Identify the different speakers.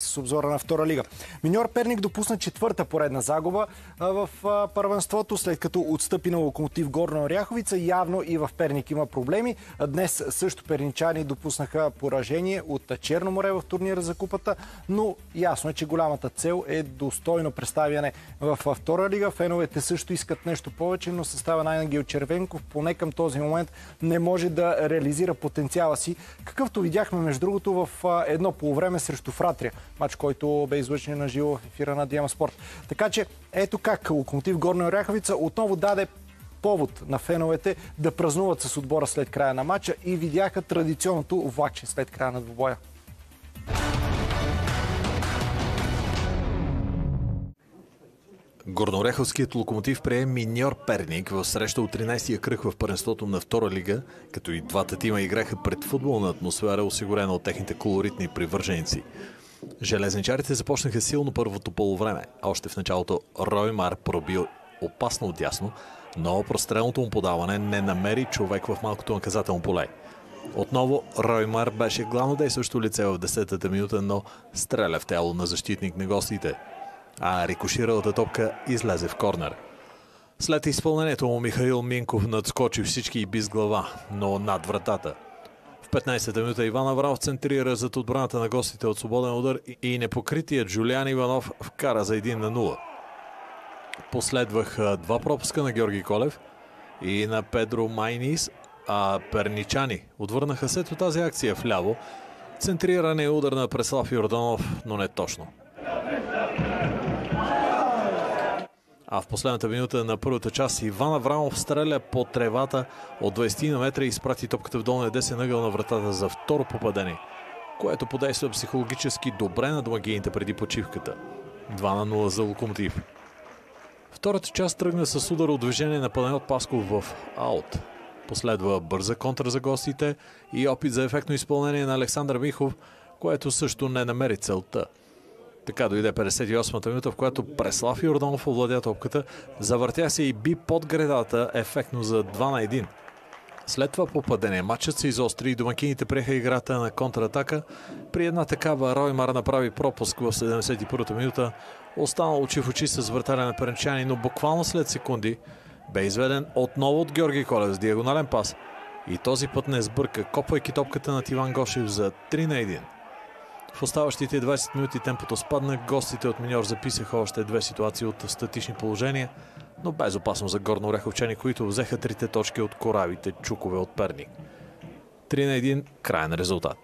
Speaker 1: С обзора на втора лига. Миньор Перник допусна четвърта поредна загуба в първенството, след като отстъпи на Локомотив Горна Оряховица. Явно и в Перник има проблеми. Днес също перничани допуснаха поражение от Черно море в турнира за купата, но ясно е, че голямата цел е достойно представяне в втора лига. Феновете също искат нещо повече, но състава на Ангел Червенков поне към този момент не може да реализира потенциала си, какъвто видяхме между другото в едно полувреме срещу Фратрия. Мач, който бе излъчен на живо в ефира на Диема Спорт. Така че ето как Локомотив Горна Оряховица отново даде повод на феновете да празнуват с отбора след края на матча и видяха традиционното влакче след края на двубоя.
Speaker 2: Горнооряховският Локомотив прие Миньор Перник в среща от 13-я кръг в първенството на втора лига, като и двата тима играха пред футболна атмосфера, осигурена от техните колоритни привърженици. Железничарите започнаха силно първото полувреме. Още в началото Роймар проби опасно отдясно, но прострелното му подаване не намери човек в малкото наказателно поле. Отново Роймар беше главно действащо лице в 10-та минута, но стреля в тяло на защитник на гостите, а рикоширалата топка излезе в корнер. След изпълнението му Михаил Минков надскочи всички и би с глава, но над вратата. В 15-та минута Иван Аврамов центрира зад отбраната на гостите от свободен удар и непокритият Джулиан Иванов вкара за 1-0. Последваха два пропуска на Георги Колев и на Педро Майнис, а перничани отвърнаха след тази акция вляво. Центриране и удар на Преслав Йорданов, но не точно. А в последната минута на първата част Иван Аврамов стреля по тревата от 20 на метра и изпрати топката в долния десен ъгъл на вратата за второ попадение, което подейства психологически добре на домакините преди почивката. 2-0 за Локомотив. Втората част тръгна с удар от движение на Панайот Пасков в аут. Последва бърза контра за гостите и опит за ефектно изпълнение на Александър Михов, което също не намери целта. Така дойде 58-та минута, в която Преслав Йорданов овладя топката, завъртя се и би под гредата ефектно за 2-1. След това попадение матчът се изостри и домакините приеха играта на контратака. При една такава Роймар направи пропуск в 71-та минута, останал очи в очи с вратаря на перничани, но буквално след секунди бе изведен отново от Георги Колев с диагонален пас и този път не сбърка, копвайки топката над Иван Гошев за 3-1. В оставащите 20 минути темпото спадна, гостите от Миньор записаха още две ситуации от статични положения, но безопасно за горнооряховчани, които взеха трите точки от коравите чукове от Перник. 3-1 краен резултат.